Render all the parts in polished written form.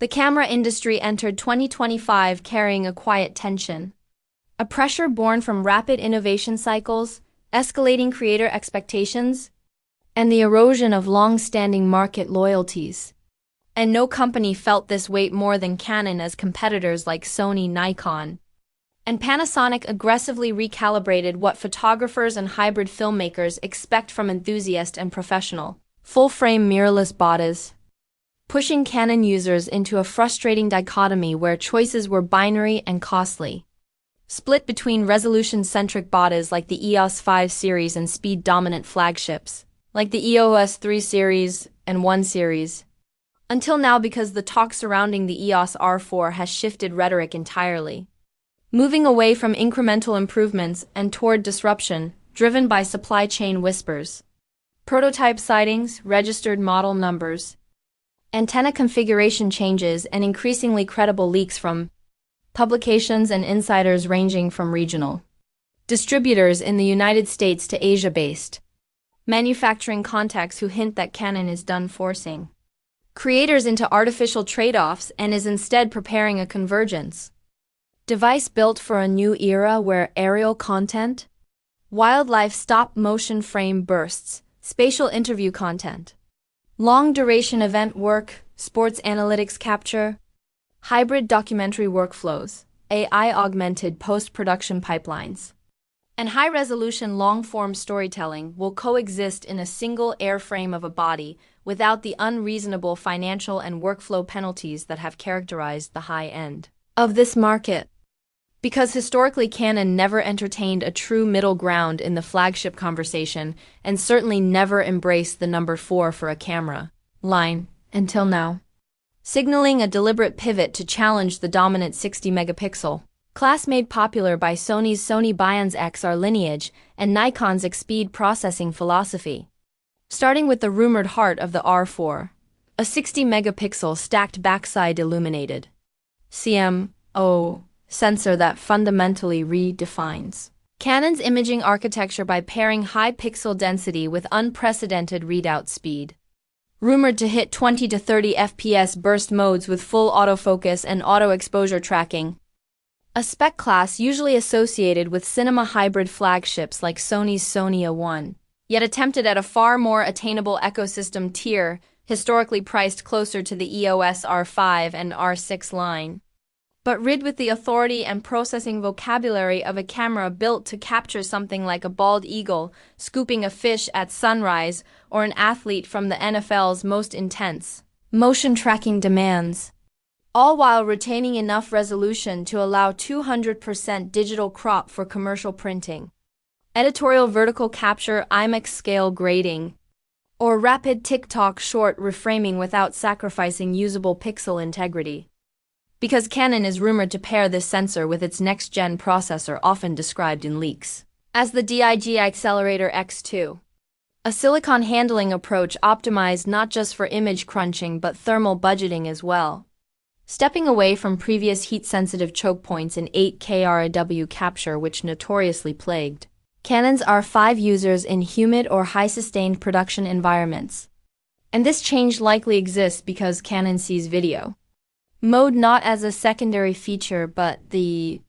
The camera industry entered 2025 carrying a quiet tension. A pressure born from rapid innovation cycles, escalating creator expectations, and the erosion of long-standing market loyalties. And no company felt this weight more than Canon, as competitors like Sony, Nikon, and Panasonic aggressively recalibrated what photographers and hybrid filmmakers expect from enthusiast and professional, full-frame mirrorless bodies, pushing Canon users into a frustrating dichotomy where choices were binary and costly, split between resolution-centric bodies like the EOS 5 series and speed-dominant flagships, like the EOS 3 series and 1 series. Until now, because the talk surrounding the EOS R4 has shifted rhetoric entirely, moving away from incremental improvements and toward disruption, driven by supply chain whispers, prototype sightings, registered model numbers, antenna configuration changes, and increasingly credible leaks from publications and insiders ranging from regional distributors in the United States to Asia-based manufacturing contacts who hint that Canon is done forcing creators into artificial trade-offs and is instead preparing a convergence device built for a new era where aerial content, wildlife stop-motion frame bursts, spatial interview content, long-duration event work, sports analytics capture, hybrid documentary workflows, AI-augmented post-production pipelines, and high-resolution long-form storytelling will coexist in a single airframe of a body without the unreasonable financial and workflow penalties that have characterized the high end of this market. Because historically Canon never entertained a true middle ground in the flagship conversation and certainly never embraced the number 4 for a camera line until now, signaling a deliberate pivot to challenge the dominant 60-megapixel class made popular by Sony's Sony Bian's XR lineage and Nikon's X-speed processing philosophy. Starting with the rumored heart of the R4, a 60-megapixel stacked backside illuminated CMO sensor that fundamentally redefines Canon's imaging architecture by pairing high pixel density with unprecedented readout speed. Rumored to hit 20 to 30 FPS burst modes with full autofocus and auto-exposure tracking, a spec class usually associated with cinema hybrid flagships like Sony's Sony A1, yet attempted at a far more attainable ecosystem tier, historically priced closer to the EOS R5 and R6 line, but rid with the authority and processing vocabulary of a camera built to capture something like a bald eagle scooping a fish at sunrise or an athlete from the NFL's most intense motion tracking demands, all while retaining enough resolution to allow 200% digital crop for commercial printing, editorial vertical capture, IMAX scale grading, or rapid TikTok short reframing without sacrificing usable pixel integrity. Because Canon is rumored to pair this sensor with its next-gen processor, often described in leaks as the DIG Accelerator X2, a silicon handling approach optimized not just for image crunching but thermal budgeting as well. Stepping away from previous heat-sensitive choke points in 8K RAW capture which notoriously plagued Canon's R5 users in humid or high-sustained production environments. And this change likely exists because Canon sees video mode not as a secondary feature but the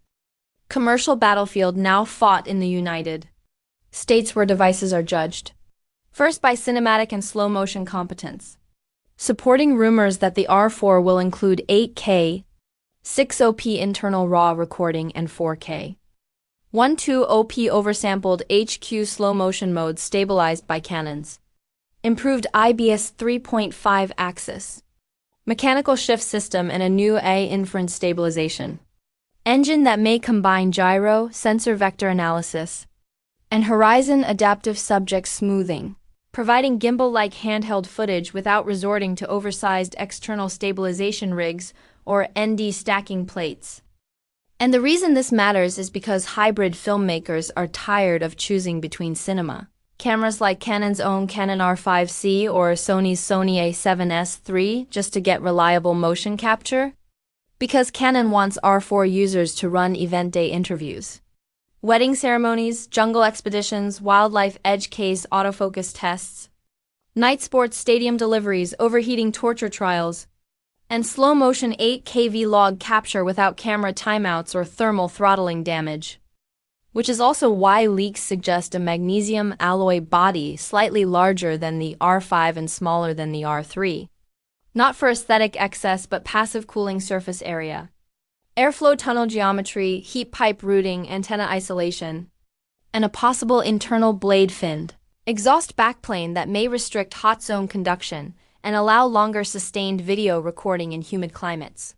commercial battlefield now fought in the United States, where devices are judged first by cinematic and slow-motion competence, supporting rumors that the R4 will include 8K, 6OP internal RAW recording and 4K, 12OP oversampled HQ slow-motion modes stabilized by Canon's improved IBS 3.5 axis mechanical shift system and a new AI inference stabilization engine that may combine gyro, sensor vector analysis, and horizon adaptive subject smoothing, providing gimbal-like handheld footage without resorting to oversized external stabilization rigs or ND stacking plates. And the reason this matters is because hybrid filmmakers are tired of choosing between cinema cameras like Canon's own Canon R5C or Sony's Sony A7RV just to get reliable motion capture, because Canon wants R4 users to run event day interviews, wedding ceremonies, jungle expeditions, wildlife edge case autofocus tests, night sports stadium deliveries, overheating torture trials, and slow-motion 8K vlog capture without camera timeouts or thermal throttling damage. Which is also why leaks suggest a magnesium alloy body slightly larger than the R5 and smaller than the R3. Not for aesthetic excess but passive cooling surface area. Airflow tunnel geometry, heat pipe routing, antenna isolation, and a possible internal blade fin. Exhaust backplane that may restrict hot zone conduction and allow longer sustained video recording in humid climates.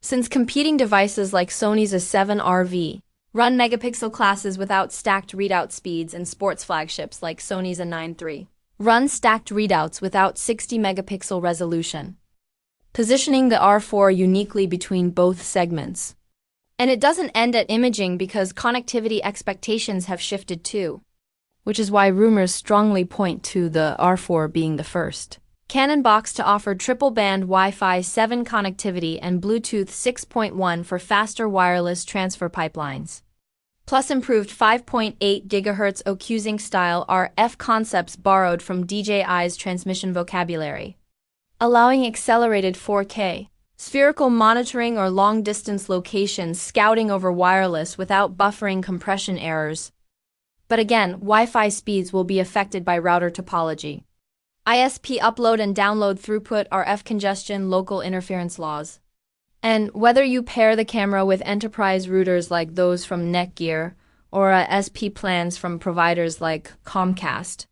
Since competing devices like Sony's A7RV run megapixel classes without stacked readout speeds and sports flagships like Sony's A9 III run stacked readouts without 60 megapixel resolution, positioning the R4 uniquely between both segments. And it doesn't end at imaging because connectivity expectations have shifted too, which is why rumors strongly point to the R4 being the first Canon box to offer triple-band Wi-Fi 7 connectivity and Bluetooth 6.1 for faster wireless transfer pipelines, plus improved 5.8 GHz OQ-Sync style RF concepts borrowed from DJI's transmission vocabulary, allowing accelerated 4K, spherical monitoring or long-distance location scouting over wireless without buffering compression errors. But again, Wi-Fi speeds will be affected by router topology, ISP upload and download throughput, RF congestion, local interference laws. And whether you pair the camera with enterprise routers like those from Netgear or SP plans from providers like Comcast.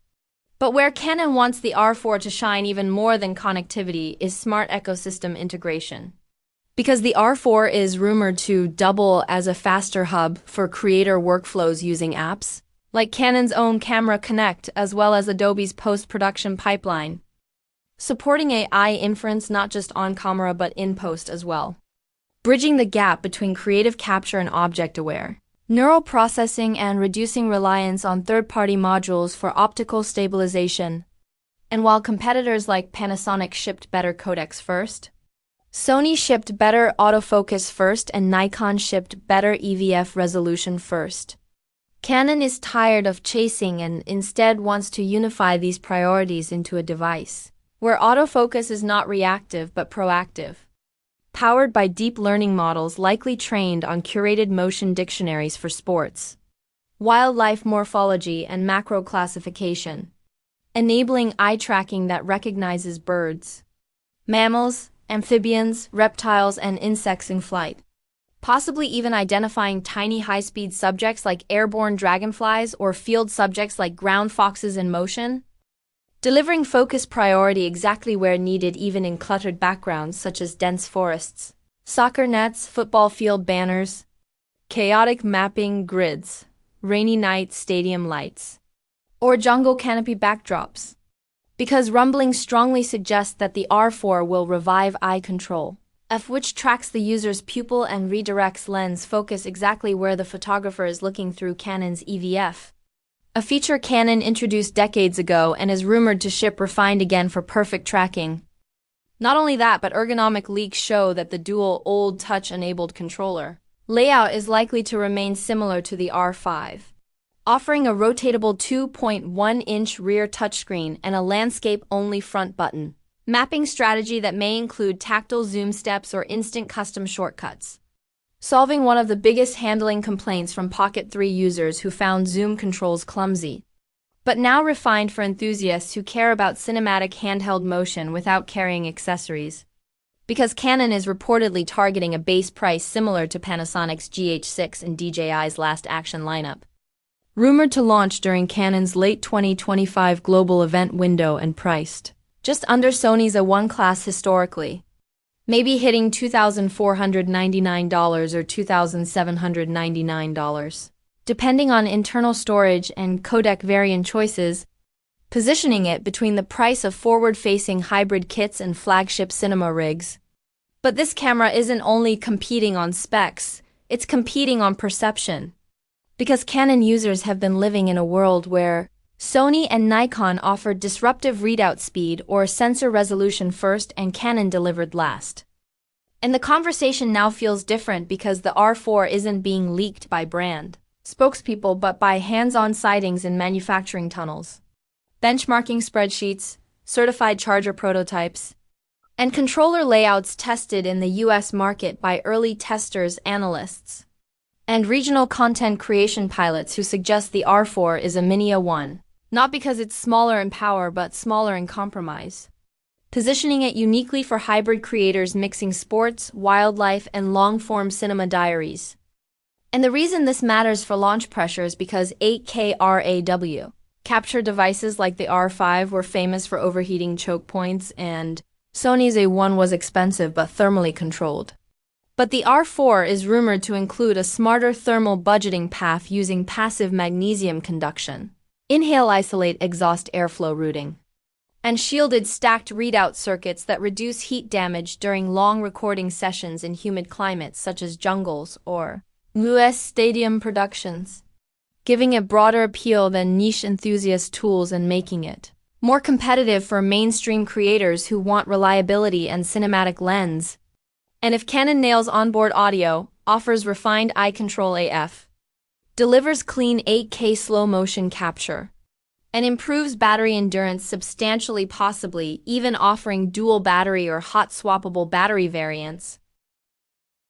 But where Canon wants the R4 to shine even more than connectivity is smart ecosystem integration. Because the R4 is rumored to double as a faster hub for creator workflows using apps, like Canon's own Camera Connect as well as Adobe's post-production pipeline, supporting AI inference not just on camera but in post as well, bridging the gap between creative capture and object-aware neural processing and reducing reliance on third-party modules for optical stabilization. And while competitors like Panasonic shipped better codecs first, Sony shipped better autofocus first and Nikon shipped better EVF resolution first, Canon is tired of chasing and instead wants to unify these priorities into a device where autofocus is not reactive but proactive, powered by deep learning models likely trained on curated motion dictionaries for sports, wildlife morphology, and macro classification, enabling eye tracking that recognizes birds, mammals, amphibians, reptiles, and insects in flight, possibly even identifying tiny high-speed subjects like airborne dragonflies or field subjects like ground foxes in motion, delivering focus priority exactly where needed even in cluttered backgrounds such as dense forests, soccer nets, football field banners, chaotic mapping grids, rainy night stadium lights, or jungle canopy backdrops. Because rumbling strongly suggests that the R4 will revive eye control, which tracks the user's pupil and redirects lens focus exactly where the photographer is looking through Canon's EVF, a feature Canon introduced decades ago and is rumored to ship refined again for perfect tracking. Not only that, but ergonomic leaks show that the dual old touch-enabled controller layout is likely to remain similar to the R5, offering a rotatable 2.1-inch rear touchscreen and a landscape-only front button mapping strategy that may include tactile zoom steps or instant custom shortcuts, solving one of the biggest handling complaints from Pocket 3 users who found zoom controls clumsy, but now refined for enthusiasts who care about cinematic handheld motion without carrying accessories. Because Canon is reportedly targeting a base price similar to Panasonic's GH6 and DJI's Last Action lineup, rumored to launch during Canon's late 2025 global event window and priced just under Sony's A1 class historically, maybe hitting $2,499 or $2,799, depending on internal storage and codec variant choices, positioning it between the price of forward-facing hybrid kits and flagship cinema rigs. But this camera isn't only competing on specs, it's competing on perception. Because Canon users have been living in a world where Sony and Nikon offered disruptive readout speed or sensor resolution first and Canon delivered last. And the conversation now feels different because the R4 isn't being leaked by brand spokespeople but by hands-on sightings in manufacturing tunnels, benchmarking spreadsheets, certified charger prototypes, and controller layouts tested in the US market by early testers, analysts, and regional content creation pilots who suggest the R4 is a mini A1, not because it's smaller in power but smaller in compromise, positioning it uniquely for hybrid creators mixing sports, wildlife, and long-form cinema diaries. And the reason this matters for launch pressure is because 8K RAW capture devices like the R5 were famous for overheating choke points, and Sony's A1 was expensive but thermally controlled. But the R4 is rumored to include a smarter thermal budgeting path using passive magnesium conduction, inhale isolate exhaust airflow routing, and shielded stacked readout circuits that reduce heat damage during long recording sessions in humid climates such as jungles or US stadium productions, giving it broader appeal than niche enthusiast tools and making it more competitive for mainstream creators who want reliability and cinematic lens. And if Canon nails onboard audio, offers refined eye control AF, delivers clean 8K slow motion capture, and improves battery endurance substantially, possibly even offering dual battery or hot swappable battery variants,